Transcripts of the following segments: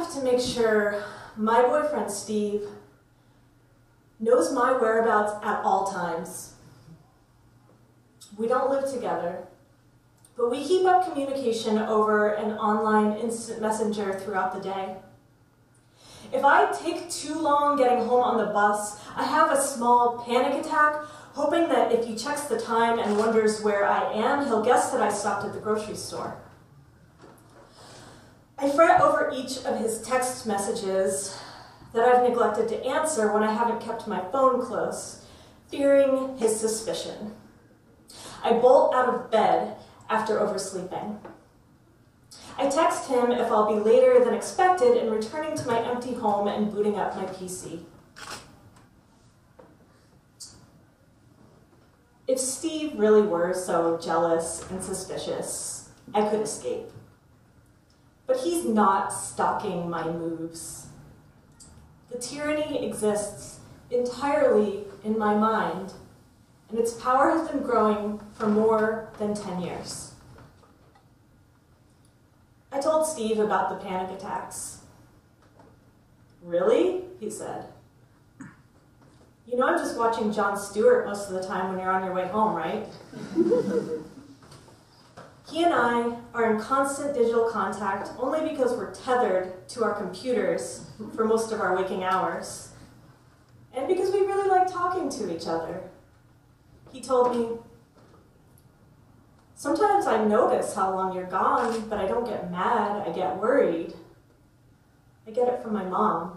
have to make sure my boyfriend Steve knows my whereabouts at all times. We don't live together, but we keep up communication over an online instant messenger throughout the day. If I take too long getting home on the bus, I have a small panic attack, hoping that if he checks the time and wonders where I am, he'll guess that I stopped at the grocery store. I fret over each of his text messages that I've neglected to answer when I haven't kept my phone close, fearing his suspicion. I bolt out of bed after oversleeping. I text him if I'll be later than expected in returning to my empty home and booting up my PC. If Steve really were so jealous and suspicious, I could escape. But he's not stalking my moves. The tyranny exists entirely in my mind, and its power has been growing for more than 10 years. I told Steve about the panic attacks. Really? He said. You know I'm just watching Jon Stewart most of the time when you're on your way home, right? He and I are in constant digital contact only because we're tethered to our computers for most of our waking hours, and because we really like talking to each other. He told me, sometimes I notice how long you're gone, but I don't get mad, I get worried. I get it from my mom.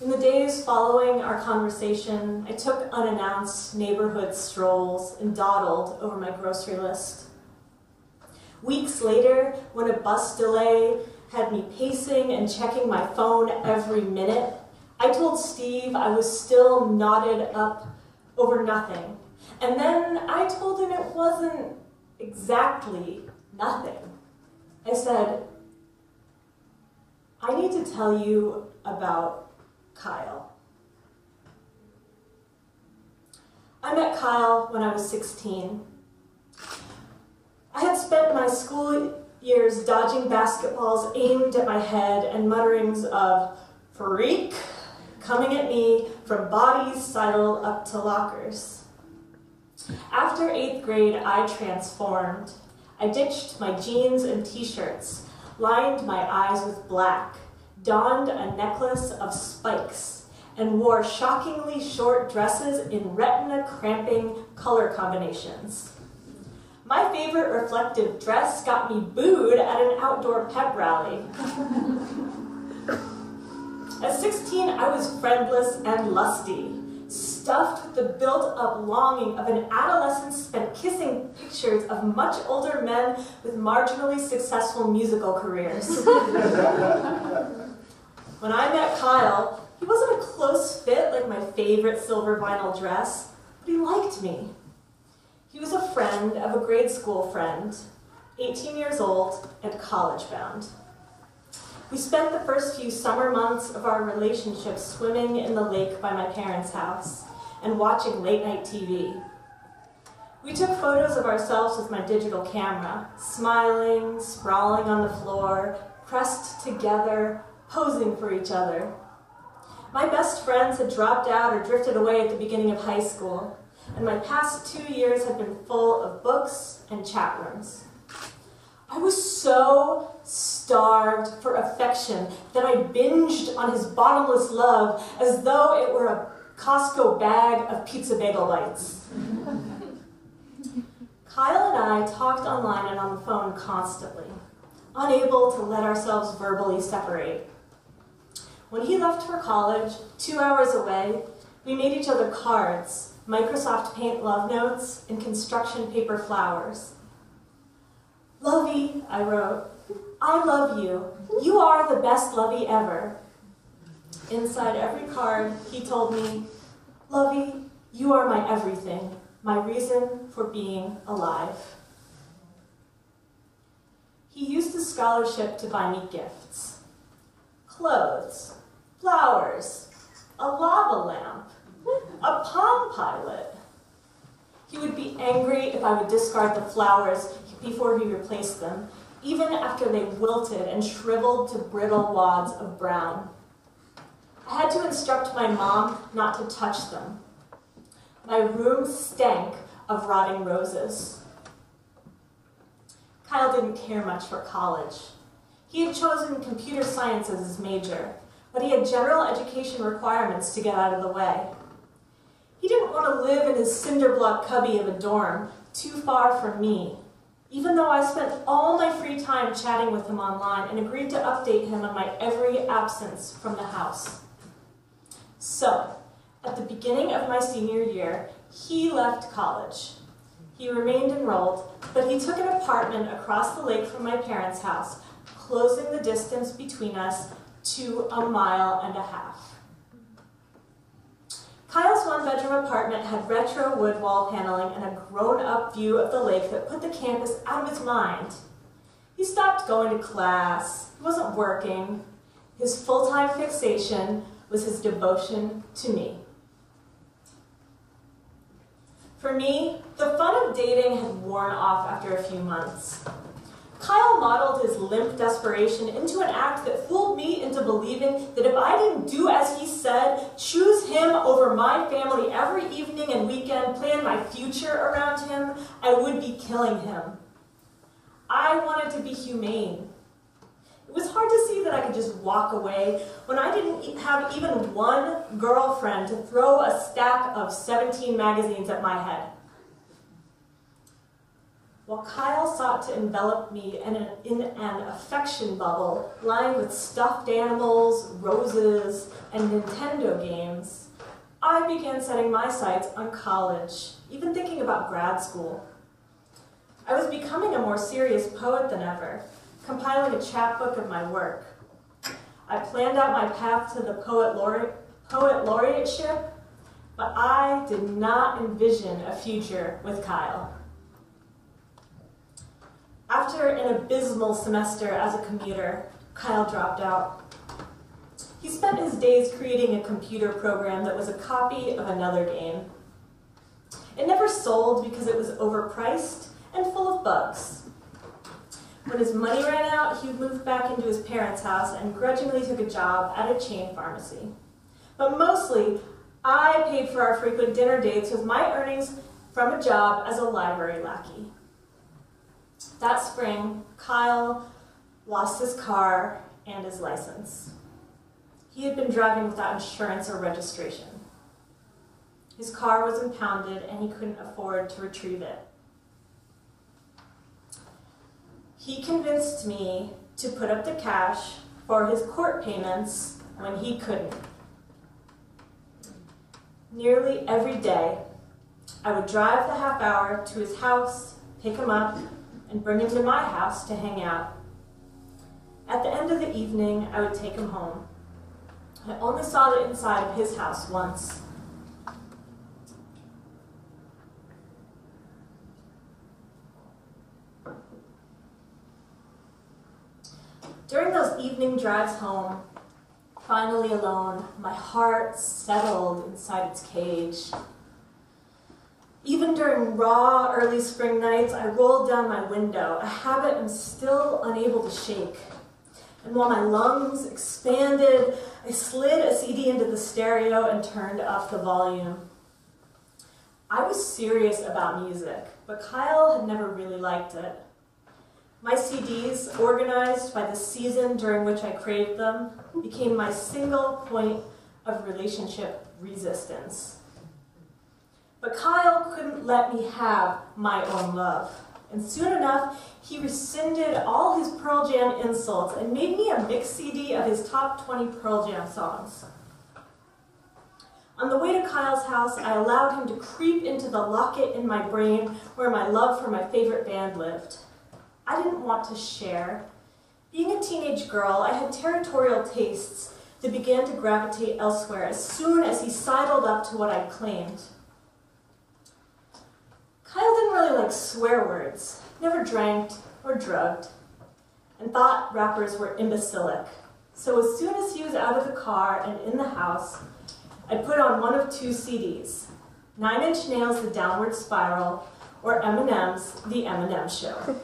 In the days following our conversation, I took unannounced neighborhood strolls and dawdled over my grocery list. Weeks later, when a bus delay had me pacing and checking my phone every minute, I told Steve I was still knotted up over nothing. And then I told him it wasn't exactly nothing. I said, I need to tell you about Kyle. I met Kyle when I was 16. I had spent my school years dodging basketballs aimed at my head and mutterings of freak coming at me from bodies sidled up to lockers. After 8th grade, I transformed. I ditched my jeans and t-shirts, lined my eyes with black, donned a necklace of spikes, and wore shockingly short dresses in retina-cramping color combinations. My favorite reflective dress got me booed at an outdoor pep rally. At 16, I was friendless and lusty, stuffed with the built-up longing of an adolescent spent kissing pictures of much older men with marginally successful musical careers. When I met Kyle, he wasn't a close fit like my favorite silver vinyl dress, but he liked me. He was a friend of a grade school friend, 18 years old and college-bound. We spent the first few summer months of our relationship swimming in the lake by my parents' house and watching late-night TV. We took photos of ourselves with my digital camera, smiling, sprawling on the floor, pressed together, posing for each other. My best friends had dropped out or drifted away at the beginning of high school, and my past 2 years had been full of books and chat rooms. I was so starved for affection that I binged on his bottomless love as though it were a Costco bag of pizza bagel bites. Kyle and I talked online and on the phone constantly, unable to let ourselves verbally separate. When he left for college, 2 hours away, we made each other cards, Microsoft Paint love notes, and construction paper flowers. Lovey, I wrote, I love you. You are the best Lovey ever. Inside every card, he told me, Lovey, you are my everything, my reason for being alive. He used his scholarship to buy me gifts. Clothes, flowers, a lava lamp, a Palm Pilot. He would be angry if I would discard the flowers before he replaced them, even after they wilted and shriveled to brittle wads of brown. I had to instruct my mom not to touch them. My room stank of rotting roses. Kyle didn't care much for college. He had chosen computer science as his major, but he had general education requirements to get out of the way. He didn't want to live in his cinder block cubby of a dorm, too far from me, even though I spent all my free time chatting with him online and agreed to update him on my every absence from the house. So, at the beginning of my senior year, he left college. He remained enrolled, but he took an apartment across the lake from my parents' house, closing the distance between us to 1.5 miles. Kyle's one-bedroom apartment had retro wood wall paneling and a grown-up view of the lake that put the campus out of his mind. He stopped going to class. He wasn't working. His full-time fixation was his devotion to me. For me, the fun of dating had worn off after a few months. Kyle modeled his limp desperation into an act that fooled me into believing that if I didn't do as he said, choose him over my family every evening and weekend, plan my future around him, I would be killing him. I wanted to be humane. It was hard to see that I could just walk away when I didn't have even one girlfriend to throw a stack of 17 magazines at my head. While Kyle sought to envelop me in an affection bubble lined with stuffed animals, roses, and Nintendo games, I began setting my sights on college, even thinking about grad school. I was becoming a more serious poet than ever, compiling a chapbook of my work. I planned out my path to the poet laureateship, but I did not envision a future with Kyle. After an abysmal semester as a commuter, Kyle dropped out. He spent his days creating a computer program that was a copy of another game. It never sold because it was overpriced and full of bugs. When his money ran out, he moved back into his parents' house and grudgingly took a job at a chain pharmacy. But mostly, I paid for our frequent dinner dates with my earnings from a job as a library lackey. That spring, Kyle lost his car and his license. He had been driving without insurance or registration. His car was impounded and he couldn't afford to retrieve it. He convinced me to put up the cash for his court payments when he couldn't. Nearly every day, I would drive the half hour to his house, pick him up, and bring him to my house to hang out. At the end of the evening, I would take him home. I only saw the inside of his house once. During those evening drives home, finally alone, my heart settled inside its cage. Even during raw, early spring nights, I rolled down my window, a habit I'm still unable to shake. And while my lungs expanded, I slid a CD into the stereo and turned up the volume. I was serious about music, but Kyle had never really liked it. My CDs, organized by the season during which I craved them, became my single point of relationship resistance. But Kyle couldn't let me have my own love. And soon enough, he rescinded all his Pearl Jam insults and made me a mix CD of his top 20 Pearl Jam songs. On the way to Kyle's house, I allowed him to creep into the locket in my brain where my love for my favorite band lived. I didn't want to share. Being a teenage girl, I had territorial tastes that began to gravitate elsewhere as soon as he sidled up to what I claimed. Kyle didn't really like swear words, never drank or drugged, and thought rappers were imbecilic. So as soon as he was out of the car and in the house, I'd put on one of two CDs, 9 Inch Nails' The Downward Spiral, or Eminem's The Eminem Show.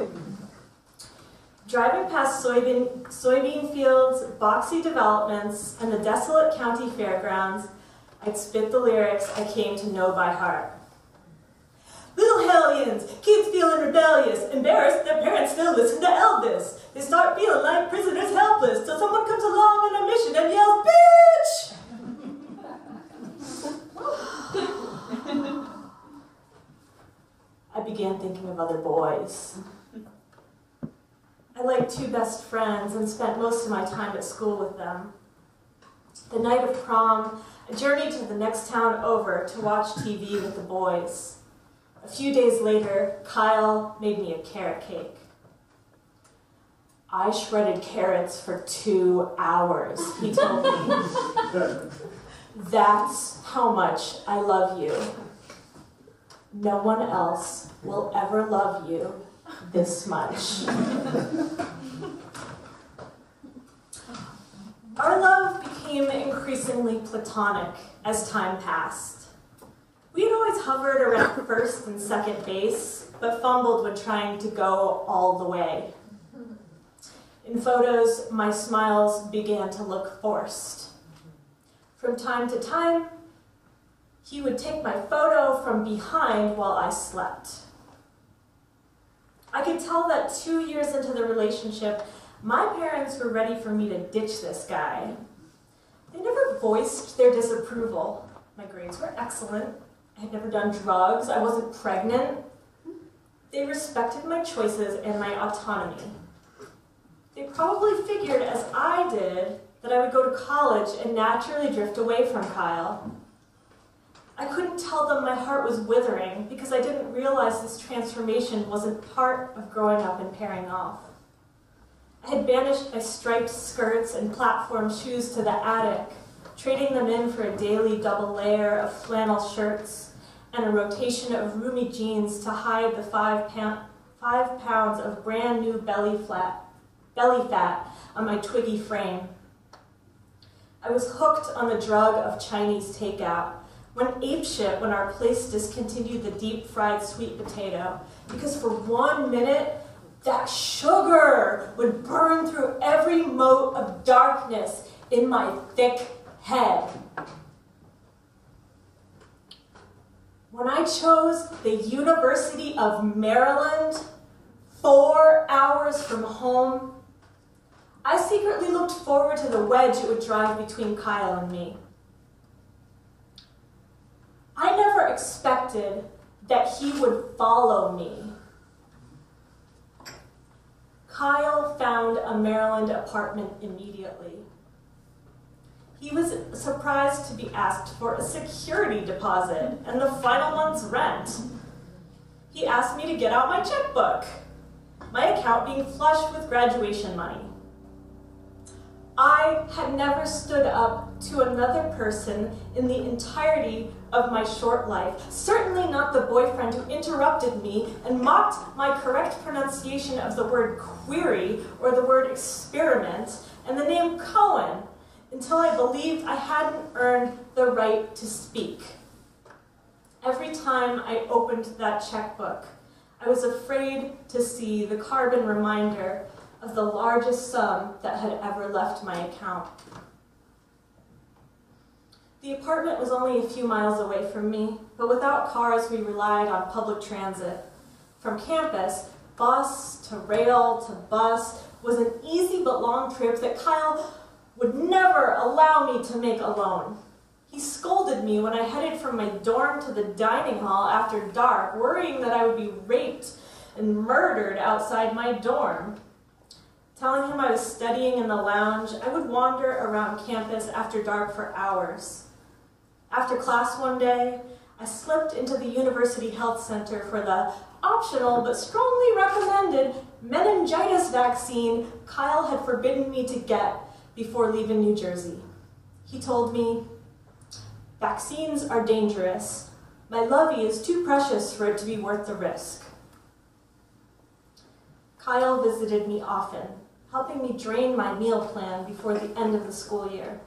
Driving past soybean fields, boxy developments, and the desolate county fairgrounds, I'd spit the lyrics I came to know by heart. Little hellions, kids feeling rebellious, embarrassed their parents still listen to Elvis. They start feeling like prisoners helpless till someone comes along on a mission and yells, "Bitch!" I began thinking of other boys. I liked two best friends and spent most of my time at school with them. The night of prom, I journeyed to the next town over to watch TV with the boys. A few days later, Kyle made me a carrot cake. I shredded carrots for 2 hours, he told me. That's how much I love you. No one else will ever love you this much. Our love became increasingly platonic as time passed. We had always hovered around first and second base, but fumbled when trying to go all the way. In photos, my smiles began to look forced. From time to time, he would take my photo from behind while I slept. I could tell that 2 years into the relationship, my parents were ready for me to ditch this guy. They never voiced their disapproval. My grades were excellent. I had never done drugs. I wasn't pregnant. They respected my choices and my autonomy. They probably figured, as I did, that I would go to college and naturally drift away from Kyle. I couldn't tell them my heart was withering because I didn't realize this transformation wasn't part of growing up and pairing off. I had banished my striped skirts and platform shoes to the attic, trading them in for a daily double layer of flannel shirts and a rotation of roomy jeans to hide the 5 pounds of brand new belly fat on my twiggy frame. I was hooked on the drug of Chinese takeout, went apeshit when our place discontinued the deep-fried sweet potato, because for 1 minute, that sugar would burn through every mote of darkness in my thick head. When I chose the University of Maryland, 4 hours from home, I secretly looked forward to the wedge it would drive between Kyle and me. I never expected that he would follow me. Kyle found a Maryland apartment immediately. He was surprised to be asked for a security deposit and the final month's rent. He asked me to get out my checkbook, my account being flush with graduation money. I had never stood up to another person in the entirety of my short life, certainly not the boyfriend who interrupted me and mocked my correct pronunciation of the word query or the word experiment and the name Cohen, until I believed I hadn't earned the right to speak. Every time I opened that checkbook, I was afraid to see the carbon reminder of the largest sum that had ever left my account. The apartment was only a few miles away from me, but without cars, we relied on public transit. From campus, bus to rail to bus was an easy but long trip that Kyle would never allow me to make alone. He scolded me when I headed from my dorm to the dining hall after dark, worrying that I would be raped and murdered outside my dorm. Telling him I was studying in the lounge, I would wander around campus after dark for hours. After class one day, I slipped into the University Health Center for the optional but strongly recommended meningitis vaccine Kyle had forbidden me to get before leaving New Jersey. He told me, "Vaccines are dangerous. My lovey is too precious for it to be worth the risk." Kyle visited me often, helping me drain my meal plan before the end of the school year.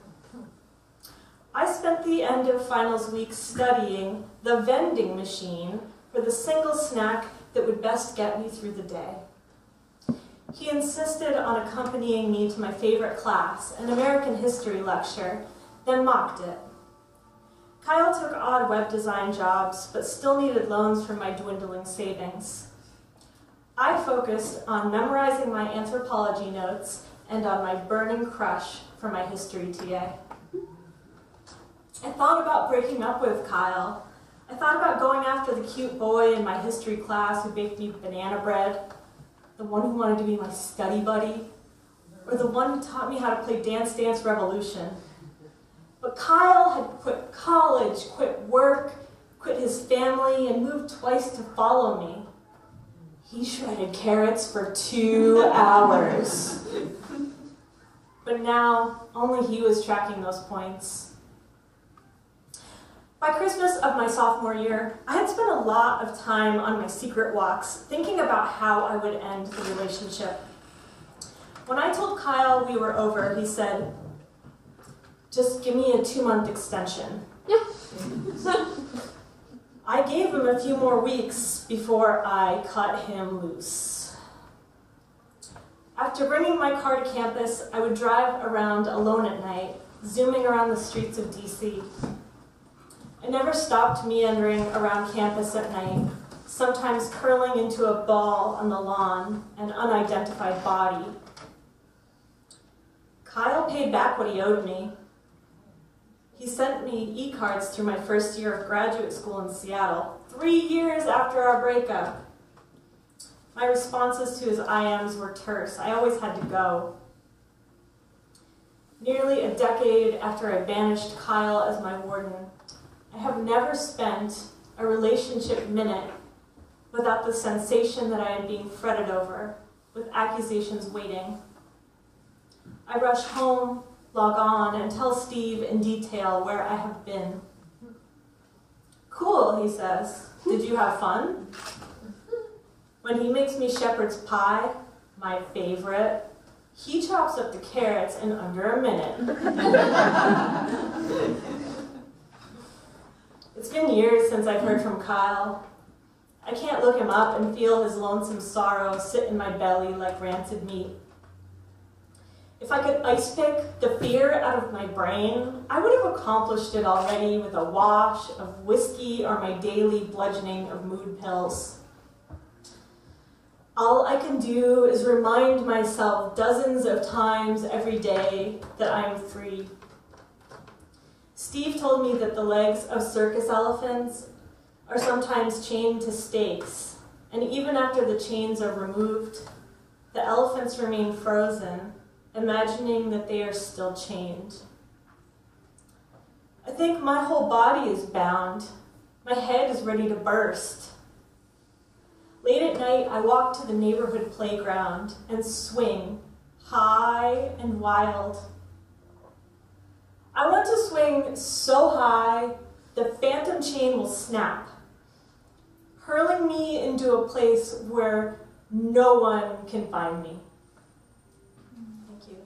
I spent the end of finals week studying the vending machine for the single snack that would best get me through the day. He insisted on accompanying me to my favorite class, an American history lecture, then mocked it. Kyle took odd web design jobs, but still needed loans from my dwindling savings. I focused on memorizing my anthropology notes and on my burning crush for my history TA. I thought about breaking up with Kyle. I thought about going after the cute boy in my history class who baked me banana bread, the one who wanted to be my study buddy, or the one who taught me how to play Dance Dance Revolution. But Kyle had quit college, quit work, quit his family, and moved twice to follow me. He shredded carrots for 2 hours. But now, only he was tracking those points. By Christmas of my sophomore year, I had spent a lot of time on my secret walks thinking about how I would end the relationship. When I told Kyle we were over, he said, "Just give me a 2-month extension." Yeah. I gave him a few more weeks before I cut him loose. After bringing my car to campus, I would drive around alone at night, zooming around the streets of DC. I never stopped meandering around campus at night, sometimes curling into a ball on the lawn, an unidentified body. Kyle paid back what he owed me. He sent me e-cards through my first year of graduate school in Seattle, 3 years after our breakup. My responses to his IMs were terse. I always had to go. Nearly a decade after I banished Kyle as my warden, I have never spent a relationship minute without the sensation that I am being fretted over, with accusations waiting. I rush home, log on, and tell Steve in detail where I have been. "Cool," he says. "Did you have fun?" When he makes me shepherd's pie, my favorite, he chops up the carrots in under a minute. It's been years since I've heard from Kyle. I can't look him up and feel his lonesome sorrow sit in my belly like rancid meat. If I could ice pick the fear out of my brain, I would have accomplished it already with a wash of whiskey or my daily bludgeoning of mood pills. All I can do is remind myself dozens of times every day that I am free. Steve told me that the legs of circus elephants are sometimes chained to stakes, and even after the chains are removed, the elephants remain frozen, imagining that they are still chained. I think my whole body is bound. My head is ready to burst. Late at night, I walk to the neighborhood playground and swing, high and wild. I want to swing so high, the phantom chain will snap, hurling me into a place where no one can find me. Thank you.